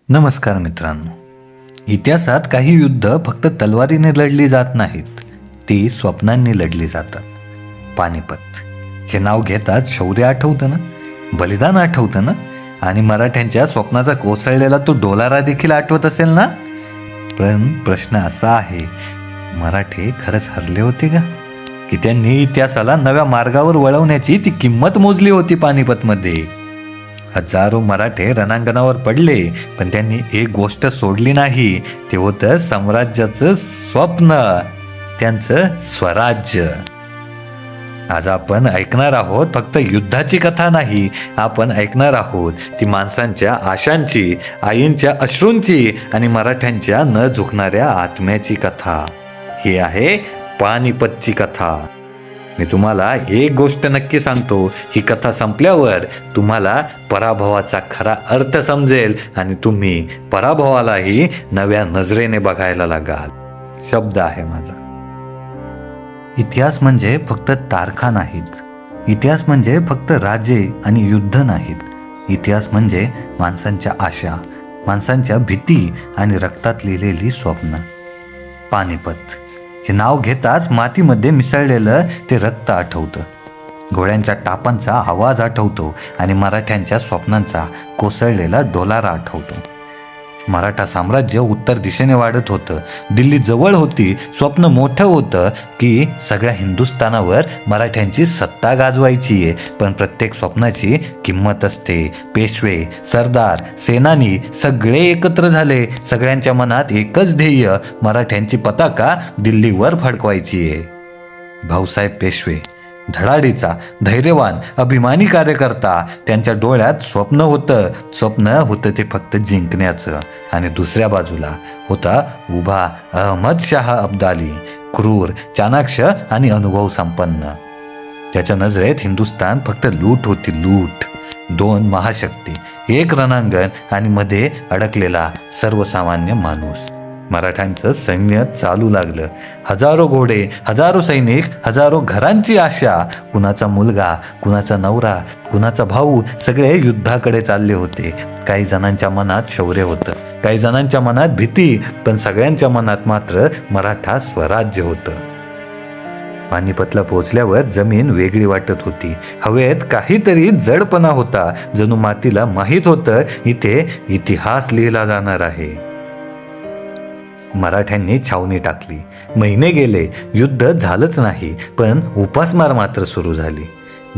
नमस्कार मित्रांनो. इतिहासात काही युद्ध फक्त तलवारीने लढली जात नाहीत, ती स्वप्नांनी लढली जातात. पानिपत हे नाव घेताच शौर्य आठवतं ना, बलिदान आठवतं ना, आणि मराठ्यांच्या स्वप्नाचा कोसळलेला तो डोलारा देखील आठवत असेल ना. पण प्रश्न असा आहे, मराठे खरंच हरले होते का, की त्यांनी इतिहासाला नव्या मार्गावर वळवण्याची ती किंमत मोजली होती पानिपतमध्ये? हजारो मराठे रणांगणावर पडले, पण त्यांनी एक गोष्ट सोडली नाही, ते होतं साम्राज्याचं स्वप्न, त्यांचं स्वराज्य. आज आपण ऐकणार आहोत फक्त युद्धाची कथा नाही, आपण ऐकणार आहोत ती माणसांच्या आशांची, आईंच्या अश्रूंची आणि मराठ्यांच्या न झुकणाऱ्या आत्म्याची कथा. ही आहे पानिपतची कथा. मी तुम्हाला एक गोष्ट नक्की सांगतो, ही कथा संपल्यावर तुम्हाला पराभवाचा खरा अर्थ समजेल आणि तुम्ही पराभवालाही नव्या नजरेने बघायला लागाल. शब्द आहे माझा. इतिहास म्हणजे फक्त तारखा नाहीत, इतिहास म्हणजे फक्त राजे आणि युद्ध नाहीत. इतिहास म्हणजे माणसांच्या आशा, माणसांच्या भीती आणि रक्तात लिहिलेली स्वप्न. पानिपत हे नाव घेताच मातीमध्ये मिसळलेलं ते रक्त आठवतं, घोड्यांच्या टापांचा आवाज आठवतो आणि मराठ्यांच्या स्वप्नांचा कोसळलेला डोलारा आठवतो. मराठा साम्राज्य उत्तर दिशेने वाढत होतं, दिल्ली जवळ होती, स्वप्न मोठं होतं की सगळ्या हिंदुस्थानावर मराठ्यांची सत्ता गाजवायची आहे. पण प्रत्येक स्वप्नाची किंमत असते. पेशवे, सरदार, सेनानी सगळे एकत्र झाले. सगळ्यांच्या मनात एकच ध्येय, मराठ्यांची पताका दिल्लीवर फडकवायची आहे. भाऊसाहेब पेशवे धडाडीचा, धैर्यवान, अभिमानी कार्यकर्ता, त्यांच्या डोळ्यात स्वप्न होतं ते फक्त जिंकण्याचं. आणि दुसऱ्या बाजूला होता उभा अहमद शाह अब्दाली, क्रूर, चाणाक्ष आणि अनुभव संपन्न. त्याच्या नजरेत हिंदुस्तान फक्त लूट होती, लूट. दोन महाशक्ती, एक रणांगण आणि मध्ये अडकलेला सर्वसामान्य माणूस. मराठ्यांचं सैन्य चालू लागलं. हजारो घोडे, हजारो सैनिक, हजारो घरांची आशा. कुणाचा मुलगा, कुणाचा नवरा, कुणाचा भाऊ, सगळे युद्धाकडे चालले होते. काही जणांच्या मनात शौर्य होतं, काही जणांच्या मनात भीती, पण सगळ्यांच्या मनात मात्र मराठा स्वराज्य होतं. पानिपतला पोहोचल्यावर जमीन वेगळी वाटत होती. हवेत काहीतरी जडपणा होता, जणू मातीला माहीत होतं इथे इतिहास लिहिला जाणार आहे. मराठ्यांनी छावणी टाकली. महिने गेले, युद्ध झालंच नाही, पण उपासमार मात्र सुरू झाली.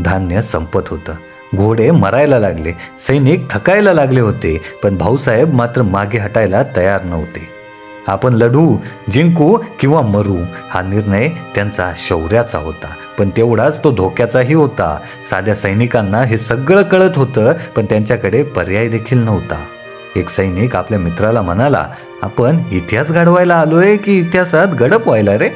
धान्य संपत होतं, घोडे मरायला लागले, सैनिक थकायला लागले होते, पण भाऊसाहेब मात्र मागे हटायला तयार नव्हते. आपण लढू, जिंकू किंवा मरू, हा निर्णय त्यांचा शौर्याचा होता, पण तेवढाच तो धोक्याचाही होता. साध्या सैनिकांना हे सगळं कळत होतं, पण त्यांच्याकडे पर्याय देखील नव्हता. एक सैनिक आपल्या मित्राला म्हणाला, आपण इतिहास घडवायला आलोय की इतिहासात गडप व्हायला रे?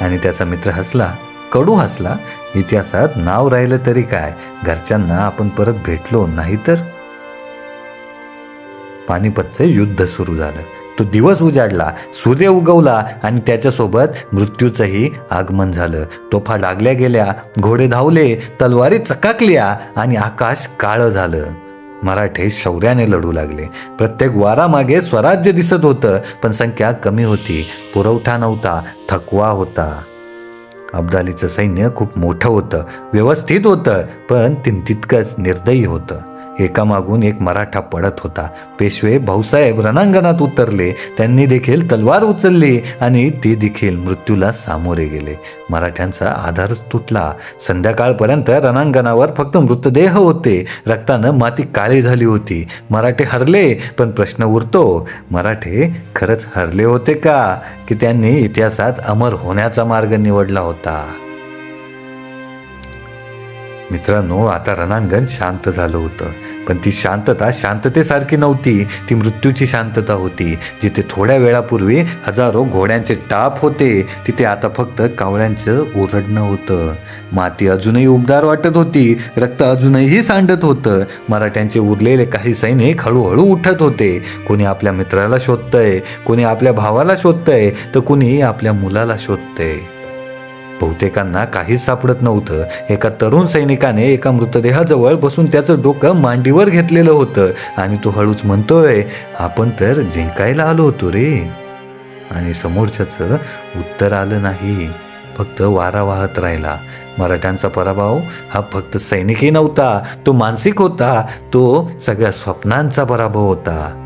आणि त्याचा मित्र हसला, कडू हसला. इतिहासात नाव राहिलं तरी काय, घरच्यांना आपण परत भेटलो नाही तर. पानिपतचं युद्ध सुरू झालं. तो दिवस उजाडला, सूर्य उगवला आणि त्याच्यासोबत मृत्यूचंही आगमन झालं. तोफा डागल्या गेल्या, घोडे धावले, तलवारी चकाकल्या आणि आकाश काळं झालं. मराठे शौर्याने लढू लागले. प्रत्येक वारामागे स्वराज्य दिसत होतं, पण संख्या कमी होती, पुरवठा नव्हता, थकवा होता. अब्दालीचं सैन्य खूप मोठं होतं, व्यवस्थित होतं, पण तितकंच निर्दयी होतं. एकामागून एक मराठा पडत होता. पेशवे भाऊसाहेब रणांगणात उतरले. त्यांनी देखील तलवार उचलली आणि ते देखील मृत्यूला सामोरे गेले. मराठ्यांचा आधारच तुटला. संध्याकाळपर्यंत रणांगणावर फक्त मृतदेह होते. रक्तानं माती काळी झाली होती. मराठे हरले, पण प्रश्न उरतो, मराठे खरंच हरले होते का, की त्यांनी इतिहासात अमर होण्याचा मार्ग निवडला होता? मित्रांनो, आता रणांगण शांत झालं होतं, पण ती शांतता शांततेसारखी नव्हती. ती मृत्यूची शांतता होती. जिथे थोड्या वेळापूर्वी हजारो घोड्यांचे टाप होते, तिथे आता फक्त कावळ्यांचं ओरडणं होतं. माती अजूनही उबदार वाटत होती, रक्त अजूनही सांडत होतं. मराठ्यांचे उरलेले काही सैनिक हळूहळू उठत होते. कोणी आपल्या मित्राला शोधतंय, कोणी आपल्या भावाला शोधतंय, तर कोणी आपल्या मुलाला शोधतंय. बहुतेकांना काहीच सापडत नव्हतं. एका तरुण सैनिकाने एका मृतदेहाजवळ बसून त्याचं डोकं मांडीवर घेतलेलं होतं आणि तो हळूच म्हणतोय, आपण तर जिंकायला आलो होतो रे. आणि समोरच्याचं उत्तर आलं नाही, फक्त वारा वाहत राहिला. मराठ्यांचा पराभव हा फक्त सैनिकी नव्हता, तो मानसिक होता, तो सगळ्या स्वप्नांचा पराभव होता.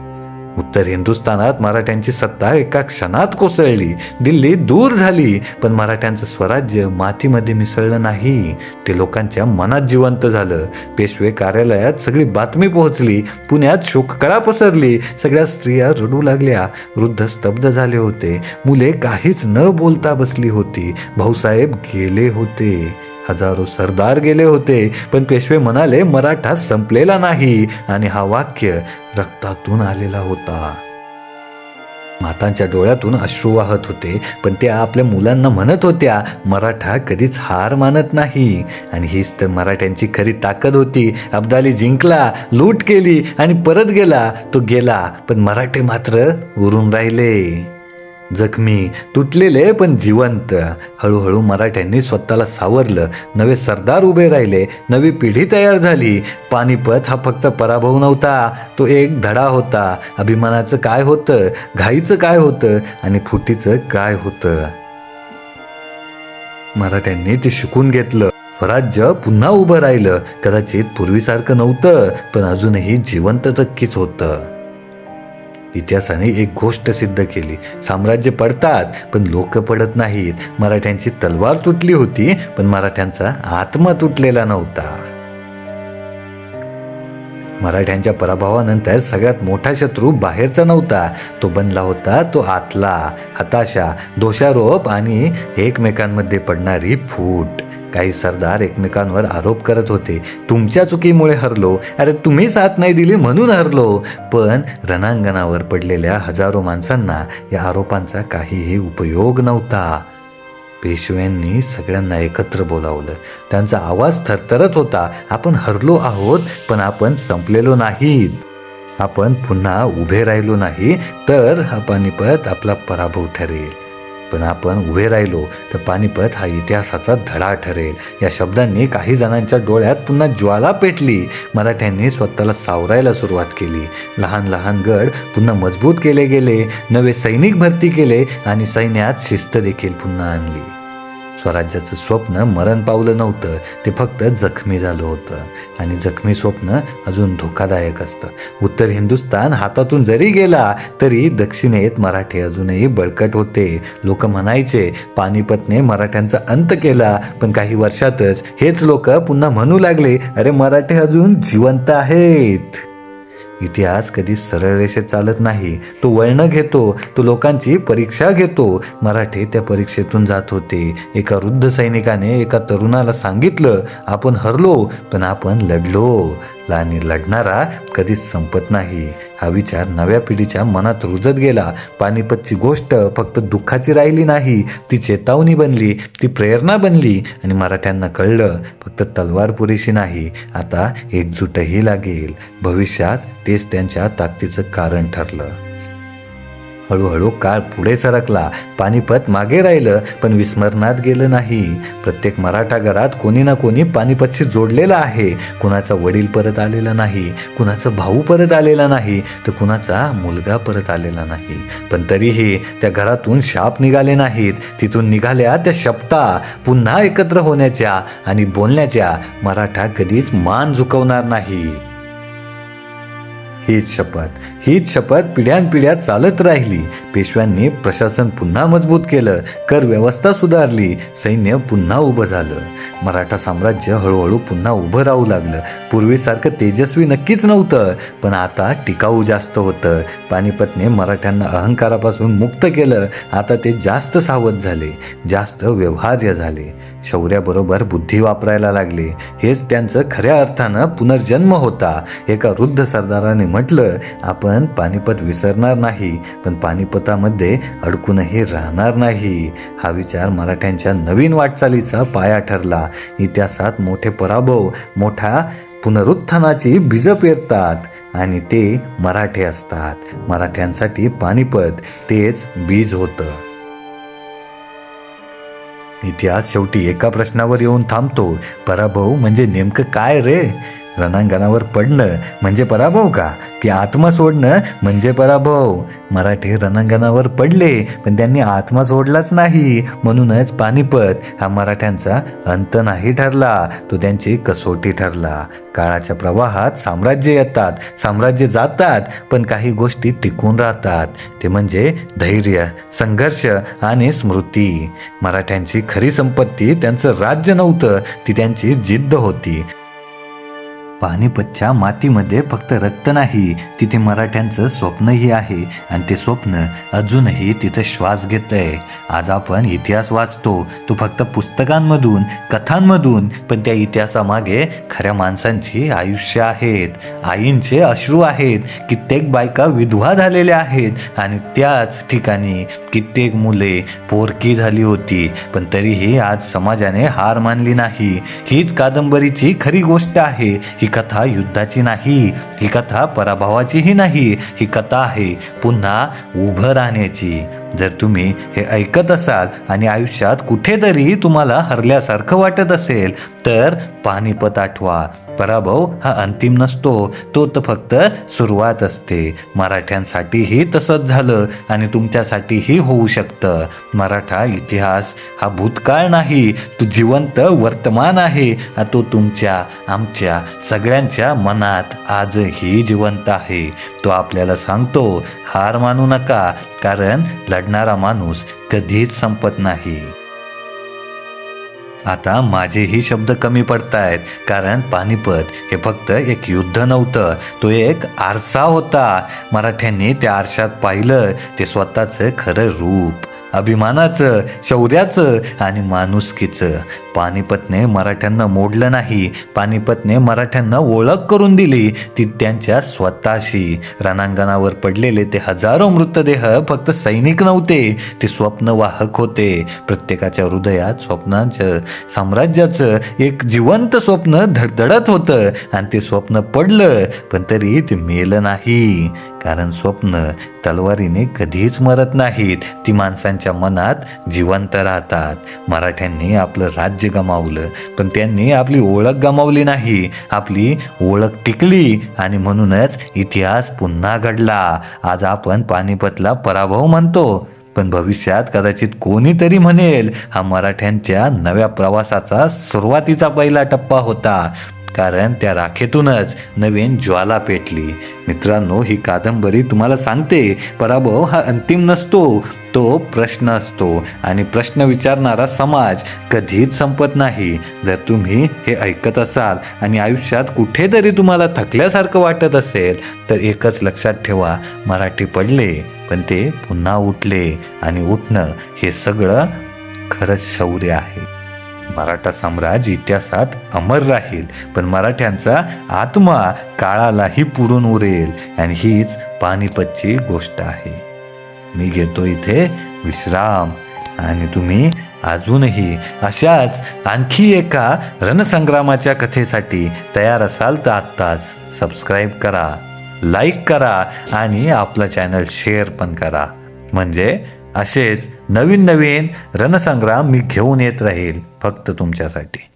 उत्तर हिंदुस्थानात मराठ्यांची सत्ता एका क्षणात कोसळली, दिल्ली दूर झाली, पण मराठ्यांचं स्वराज्य मातीमध्ये मिसळलं नाही, ते लोकांच्या मनात जिवंत झालं. पेशवे कार्यालयात सगळी बातमी पोहोचली, पुण्यात शोककळा पसरली, सगळ्या स्त्रिया रडू लागल्या, वृद्ध स्तब्ध झाले होते, मुले काहीच न बोलता बसली होती. भाऊसाहेब गेले होते, हजारो सरदार गेले होते, पण पेशवे म्हणाले मराठा संपलेला नाही, आणि हा वाक्य रक्तातून आलेला होता. मातांच्या डोळ्यातून अश्रू वाहत होते, पण त्या आपल्या मुलांना म्हणत होत्या, मराठा कधीच हार मानत नाही. आणि हीच तर मराठ्यांची खरी ताकद होती. अब्दाली जिंकला, लूट केली आणि परत गेला. तो गेला, पण मराठे मात्र उरून राहिले, जखमी, तुटलेले पण जिवंत. हळूहळू मराठ्यांनी स्वतःला सावरलं, नवे सरदार उभे राहिले, नवी पिढी तयार झाली. पानिपत हा फक्त पराभव नव्हता, तो एक धडा होता. अभिमानाचं काय होतं, घाईचं काय होतं आणि फुटीचं काय होतं, मराठ्यांनी ते शिकून घेतलं. स्वराज्य पुन्हा उभं राहिलं. कदाचित पूर्वीसारखं नव्हतं, पण अजूनही जिवंत नक्कीच होतं. इतिहासाने एक गोष्ट सिद्ध केली, साम्राज्य पडतात पण लोक पडत नाहीत. मराठ्यांची तलवार तुटली होती, पण मराठ्यांचा आत्मा तुटलेला नव्हता. मराठ्यांच्या पराभवानंतर सगळ्यात मोठा शत्रू बाहेरचा नव्हता, तो बनला होता तो आतला. हताशा, दोषारोप आणि एकमेकांमध्ये पडणारी फूट. काही सरदार एकमेकांवर आरोप करत होते, तुमच्या चुकीमुळे हरलो, अरे तुम्ही साथ नाही दिली म्हणून हरलो. पण रणांगणावर पडलेल्या हजारो माणसांना या आरोपांचा काहीही उपयोग नव्हता. पेशव्यांनी सगळ्यांना एकत्र बोलावलं. त्यांचा आवाज थरथरत होता, आपण हरलो आहोत, पण आपण संपलेलो नाहीत. आपण पुन्हा उभे राहिलो नाही तर हा पानिपत आपला पराभव ठरेल, पण आपण उभे राहिलो तर पानिपत हा इतिहासाचा धडा ठरेल. या शब्दांनी काही जणांच्या डोळ्यात पुन्हा ज्वाला पेटली. मराठ्यांनी स्वतःला सावरायला सुरुवात केली. लहान लहान गड पुन्हा मजबूत केले गेले, नवे सैनिक भरती केले आणि सैन्यात शिस्त देखील पुन्हा आणली. स्वराज्याचं स्वप्न मरण पावलं नव्हतं, ते फक्त जखमी झालं होतं. आणि जखमी स्वप्न अजून धोकादायक असतं. उत्तर हिंदुस्थान हातातून जरी गेला तरी दक्षिणेत मराठे अजूनही बळकट होते. लोक म्हणायचे पानिपतने मराठ्यांचा अंत केला, पण काही वर्षातच हेच लोक पुन्हा म्हणू लागले, अरे मराठे अजून जिवंत आहेत. इतिहास कधी सरळ रेषेत चालत नाही, तो वळण घेतो, तो लोकांची परीक्षा घेतो. मराठे त्या परीक्षेतून जात होते. एका वृद्ध सैनिकाने एका तरुणाला सांगितलं, आपण हरलो पण आपण लढलो, आणि लढणारा कधीच संपत नाही. हा विचार नव्या पिढीच्या मनात रुजत गेला. पानिपतची गोष्ट फक्त दुःखाची राहिली नाही, ती चेतावणी बनली, ती प्रेरणा बनली. आणि मराठ्यांना कळलं, फक्त तलवार पुरेशी नाही, आता एकजूटही लागेल. भविष्यात तेच त्यांच्या ताकदीचं कारण ठरलं. हळूहळू काळ पुढे सरकला. पानिपत मागे राहिलं पण विस्मरणात गेलं नाही. प्रत्येक मराठा घरात कोणी ना कोणी पानिपतशी जोडलेला आहे. कुणाचा वडील परत आलेला नाही, कुणाचा भाऊ परत आलेला नाही, तर कुणाचा मुलगा परत आलेला नाही. पण तरीही त्या घरातून शाप निघाले नाहीत. तिथून निघाल्या त्या शपथा, पुन्हा एकत्र होण्याच्या आणि बोलण्याच्या. मराठा कधीच मान झुकवणार नाही. हीच शपथ पिढ्यानपिढ्या चालत राहिली. पेशव्यांनी प्रशासन पुन्हा मजबूत केलं, कर व्यवस्था सुधारली, सैन्य पुन्हा उभं झालं. मराठा साम्राज्य हळूहळू पुन्हा उभं राहू लागलं. पूर्वीसारखं तेजस्वी नक्कीच नव्हतं, पण आता टिकाऊ जास्त होतं. पानिपतने मराठ्यांना अहंकारापासून मुक्त केलं. आता ते जास्त सावध झाले, जास्त व्यवहार्य झाले, शौर्याबरोबर बुद्धी वापरायला लागले. हेच त्यांचं खऱ्या अर्थानं पुनर्जन्म होता. एका वृद्ध सरदाराने म्हटलं, आपण पानिपत विसरणार नाही, पण पानिपतामध्ये अडकूनही राहणार नाही. हा विचार मराठ्यांच्या नवीन वाटचालीचा पाया ठरला. इतिहासात मोठे पराभव मोठ्या पुनरुत्थानाची बीज पेरतात आणि ते मराठे असतात. मराठ्यांसाठी पानिपत तेच बीज होतं. इतिहास शेवटी एका प्रश्नावर येऊन थांबतो, पराभव म्हणजे नेमकं काय रे? रणांगणावर पडणं म्हणजे पराभव का, की आत्मा सोडणं म्हणजे पराभव? मराठे रणांगणावर पडले, पण त्यांनी आत्मा सोडलाच नाही. म्हणूनच पानिपत हा मराठ्यांचा अंत नाही ठरला, तो त्यांची कसोटी ठरला. काळाच्या प्रवाहात साम्राज्य येतात, साम्राज्य जातात, पण काही गोष्टी टिकून राहतात. ते म्हणजे धैर्य, संघर्ष आणि स्मृती. मराठ्यांची खरी संपत्ती त्यांचं राज्य नव्हतं, ती त्यांची जिद्द होती. पानिपतच्या मातीमध्ये फक्त रक्त नाही, तिथे मराठ्यांचं स्वप्नही आहे, आणि ते स्वप्न अजूनही तिथे श्वास घेतंय. आज आपण इतिहास वाचतो तो फक्त पुस्तकांमधून, कथांमधून, पण त्या इतिहासामागे खऱ्या माणसांची आयुष्य आहेत, आईंचे अश्रू आहेत, कित्येक बायका विधवा झालेल्या आहेत, आणि त्याच ठिकाणी कित्येक मुले पोरकी झाली होती, पण तरीही आज समाजाने हार मानली नाही. हीच कादंबरीची खरी गोष्ट आहे. ही कथा युद्धाची नाही, ही कथा पराभवाचीही नाही, ही कथा आहे पुन्हा उभं राहण्याची. जर तुम्ही हे ऐकत असाल आणि आयुष्यात कुठेतरी तुम्हाला हरल्यासारखं वाटत असेल, तर पानिपत आठवा. पराभव हा अंतिम नसतो, तो तर फक्त सुरुवात असते. मराठ्यांसाठीही तसंच झालं आणि तुमच्यासाठीही होऊ शकतं. मराठा इतिहास हा भूतकाळ नाही, तो जिवंत वर्तमान आहे. तो तुमच्या, आमच्या सगळ्यांच्या मनात आजही जिवंत आहे. तो आपल्याला सांगतो, हार मानू नका, कारण लढणारा माणूस कधीच संपत नाही. आता माझेही शब्द कमी पडतायत, कारण पानिपत हे फक्त एक युद्ध नव्हतं, तो एक आरसा होता. मराठ्यांनी त्या आरशात पाहिलं ते स्वतःचं खरं रूप, अभिमानाचं, शौर्याचं आणि माणुसकीचं. पानिपतने मराठ्यांना मोडलं नाही, पानिपतने मराठ्यांना ओळख करून दिली, ती त्यांच्या स्वतःशी. रणांगणावर पडलेले ते हजारो मृतदेह फक्त सैनिक नव्हते, ते स्वप्नवाहक होते. प्रत्येकाच्या हृदयात स्वप्नांचं, साम्राज्याचं एक जिवंत स्वप्न धडधडत होतं, आणि ते स्वप्न पडलं, पण तरी ते मेलं नाही, कारण स्वप्न तलवारीने कधीच मरत नाहीत, ती माणसांच्या मनात जिवंत राहतात. मराठ्यांनी आपलं राज्य गमावलं, पण त्यांनी आपली ओळख गमावली नाही, आपली ओळख टिकली, आणि म्हणूनच इतिहास पुन्हा घडला. आज आपण पानिपतला पराभव म्हणतो, पण भविष्यात कदाचित कोणीतरी म्हणेल हा मराठ्यांच्या नव्या प्रवासाचा सुरुवातीचा पहिला टप्पा होता, कारण त्या राखेतूनच नवीन ज्वाला पेटली. मित्रांनो, ही कादंबरी तुम्हाला सांगते, पराभव हा अंतिम नसतो, तो प्रश्न असतो, आणि प्रश्न विचारणारा समाज कधीच संपत नाही. जर तुम्ही हे ऐकत असाल आणि आयुष्यात कुठेतरी तुम्हाला थकल्यासारखं वाटत असेल, तर एकच लक्षात ठेवा, मराठी पडले, पण ते पुन्हा उठले, आणि उठणं हे सगळं खरंच शौर्य आहे. मराठा साम्राज्य इतिहासात अमर राहील, पण मराठ्यांचा आत्मा काळालाही पुरून उरेल, आणि हीच पानिपतची गोष्ट आहे. मी घेतो इथे विश्राम, आणि तुम्ही अजूनही अशाच आणखी एका रणसंग्रामाच्या कथेसाठी तयार असाल तर आत्ताच सबस्क्राईब करा, लाईक करा, आणि आपला चॅनल शेअर पण करा. म्हणजे असेच नवीन नवीन रणसंग्राम मी घेऊन येत राहील फक्त तुमच्यासाठी.